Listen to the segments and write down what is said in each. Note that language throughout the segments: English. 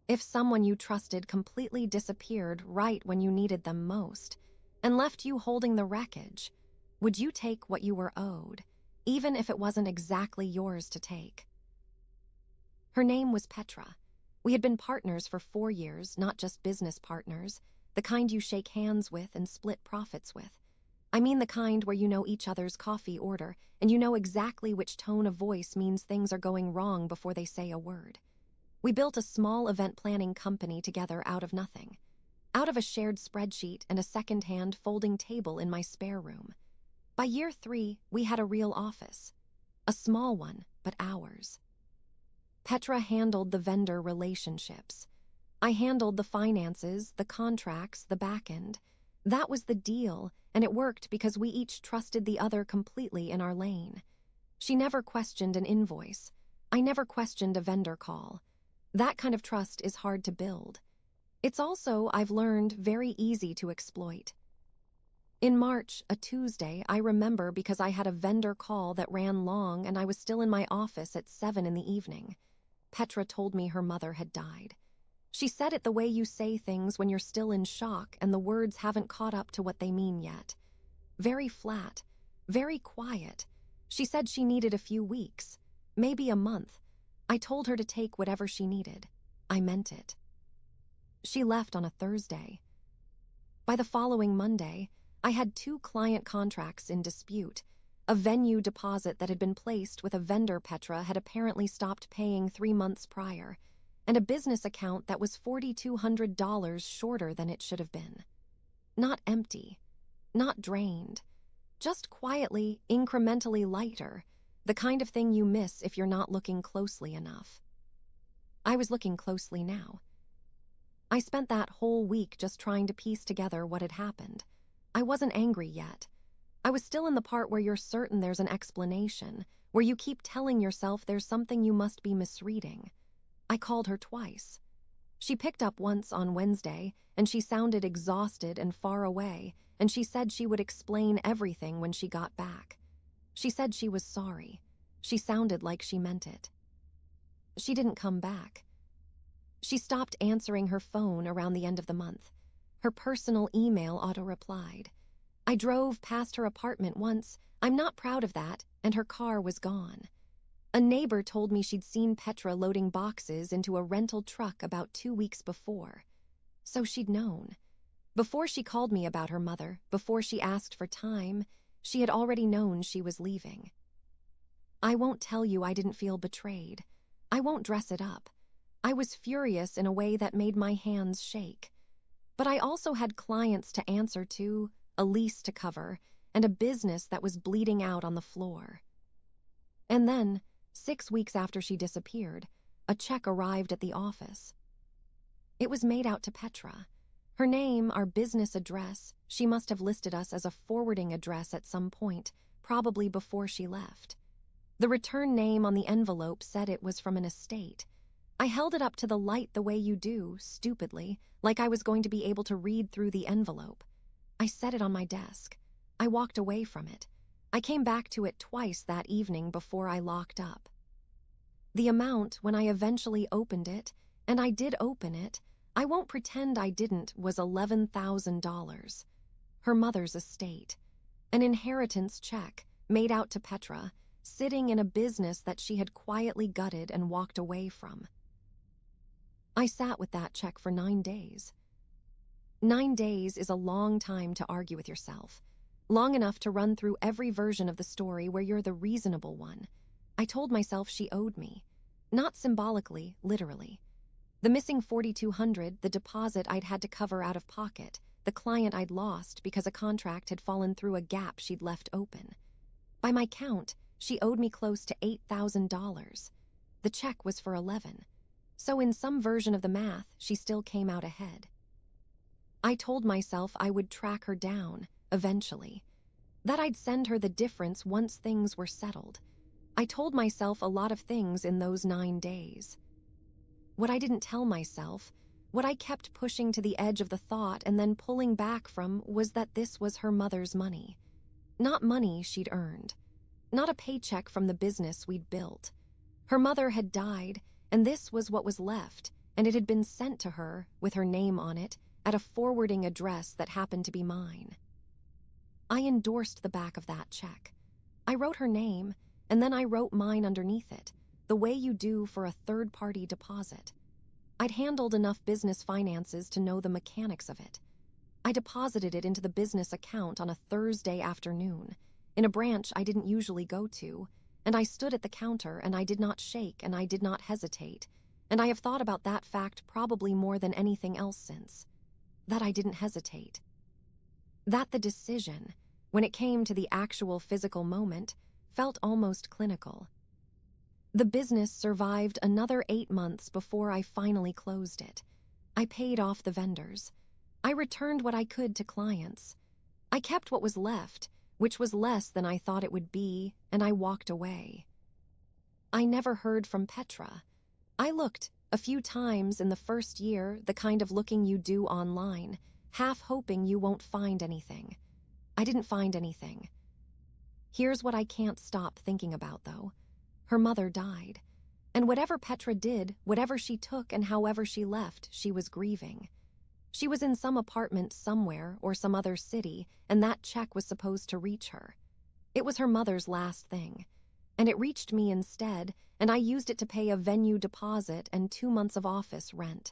If someone you trusted completely disappeared right when you needed them most and left you holding the wreckage, would you take what you were owed, even if it wasn't exactly yours to take? Her name was Petra. We had been partners for 4 years, not just business partners, the kind you shake hands with and split profits with. I mean the kind where you know each other's coffee order and you know exactly which tone of voice means things are going wrong before they say a word. We built a small event planning company together out of nothing, out of a shared spreadsheet and a second-hand folding table in my spare room. By year 3, we had a real office. A small one, but ours. Petra handled the vendor relationships. I handled the finances, the contracts, the back end. That was the deal, and it worked because we each trusted the other completely in our lane. She never questioned an invoice. I never questioned a vendor call. That kind of trust is hard to build. It's also, I've learned, very easy to exploit. In March, a Tuesday, I remember because I had a vendor call that ran long and I was still in my office at 7 in the evening. Petra told me her mother had died. She said it the way you say things when you're still in shock and the words haven't caught up to what they mean yet. Very flat, very quiet. She said she needed a few weeks, maybe a month. I told her to take whatever she needed. I meant it. She left on a Thursday. By the following Monday, I had 2 client contracts in dispute. A venue deposit that had been placed with a vendor Petra had apparently stopped paying 3 months prior, and a business account that was $4,200 shorter than it should have been. Not empty, not drained, just quietly, incrementally lighter, the kind of thing you miss if you're not looking closely enough. I was looking closely now. I spent that whole week just trying to piece together what had happened. I wasn't angry yet. I was still in the part where you're certain there's an explanation, where you keep telling yourself there's something you must be misreading. I called her twice. She picked up once on Wednesday, and she sounded exhausted and far away, and she said she would explain everything when she got back. She said she was sorry. She sounded like she meant it. She didn't come back. She stopped answering her phone around the end of the month. Her personal email auto-replied. I drove past her apartment once. I'm not proud of that, and her car was gone. A neighbor told me she'd seen Petra loading boxes into a rental truck about 2 weeks before. So she'd known. Before she called me about her mother, before she asked for time, she had already known she was leaving. I won't tell you I didn't feel betrayed. I won't dress it up. I was furious in a way that made my hands shake. But I also had clients to answer to, a lease to cover, and a business that was bleeding out on the floor. And then, 6 weeks after she disappeared, a check arrived at the office. It was made out to Petra. Her name, our business address, she must have listed us as a forwarding address at some point, probably before she left. The return name on the envelope said it was from an estate. I held it up to the light the way you do, stupidly, like I was going to be able to read through the envelope. I set it on my desk. I walked away from it. I came back to it twice that evening before I locked up. The amount, when I eventually opened it, and I did open it, I won't pretend I didn't, was $11,000. Her mother's estate. An inheritance check, made out to Petra, sitting in a business that she had quietly gutted and walked away from. I sat with that check for 9 days. 9 days is a long time to argue with yourself. Long enough to run through every version of the story where you're the reasonable one. I told myself she owed me. Not symbolically, literally. The missing $4,200, the deposit I'd had to cover out of pocket, the client I'd lost because a contract had fallen through a gap she'd left open. By my count, she owed me close to $8,000. The check was for $11,000. So in some version of the math, she still came out ahead. I told myself I would track her down, eventually. That I'd send her the difference once things were settled. I told myself a lot of things in those 9 days. What I didn't tell myself, what I kept pushing to the edge of the thought and then pulling back from, was that this was her mother's money. Not money she'd earned. Not a paycheck from the business we'd built. Her mother had died, and this was what was left, and it had been sent to her, with her name on it, at a forwarding address that happened to be mine. I endorsed the back of that check. I wrote her name, and then I wrote mine underneath it, the way you do for a third-party deposit. I'd handled enough business finances to know the mechanics of it. I deposited it into the business account on a Thursday afternoon, in a branch I didn't usually go to, and I stood at the counter and I did not shake and I did not hesitate, and I have thought about that fact probably more than anything else since. That I didn't hesitate. That the decision, when it came to the actual physical moment, felt almost clinical. The business survived another 8 months before I finally closed it. I paid off the vendors. I returned what I could to clients. I kept what was left, which was less than I thought it would be, and I walked away. I never heard from Petra. I looked, a few times in the first year, the kind of looking you do online, half hoping you won't find anything. I didn't find anything. Here's what I can't stop thinking about, though. Her mother died. And whatever Petra did, whatever she took and however she left, she was grieving. She was in some apartment somewhere or some other city, and that check was supposed to reach her. It was her mother's last thing. And it reached me instead, and I used it to pay a venue deposit and 2 months of office rent.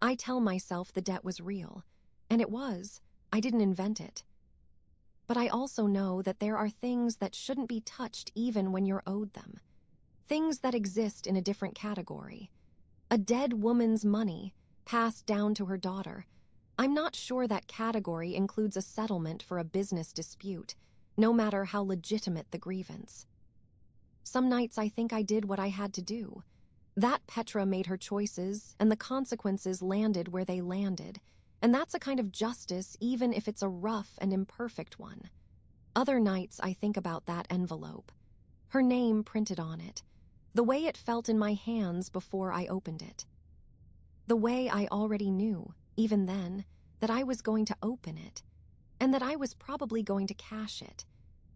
I tell myself the debt was real, and it was. I didn't invent it. But I also know that there are things that shouldn't be touched even when you're owed them. Things that exist in a different category. A dead woman's money, passed down to her daughter. I'm not sure that category includes a settlement for a business dispute, no matter how legitimate the grievance. Some nights I think I did what I had to do. That Petra made her choices, and the consequences landed where they landed, and that's a kind of justice even if it's a rough and imperfect one. Other nights I think about that envelope. Her name printed on it. The way it felt in my hands before I opened it. The way I already knew, even then, that I was going to open it, and that I was probably going to cash it,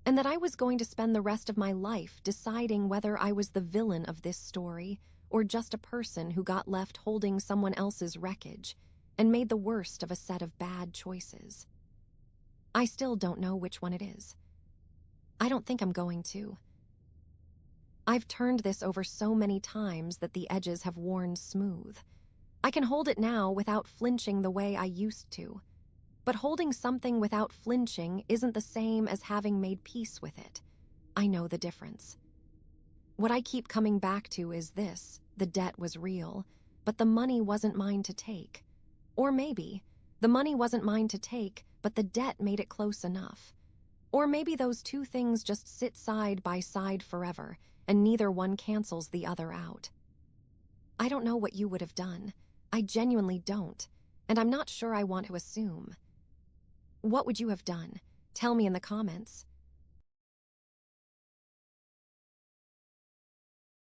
and that I was going to spend the rest of my life deciding whether I was the villain of this story or just a person who got left holding someone else's wreckage and made the worst of a set of bad choices. I still don't know which one it is. I don't think I'm going to. I've turned this over so many times that the edges have worn smooth. I can hold it now without flinching the way I used to. But holding something without flinching isn't the same as having made peace with it. I know the difference. What I keep coming back to is this: the debt was real, but the money wasn't mine to take. Or maybe, the money wasn't mine to take, but the debt made it close enough. Or maybe those two things just sit side by side forever, and neither one cancels the other out. I don't know what you would have done. I genuinely don't, and I'm not sure I want to assume. What would you have done? Tell me in the comments.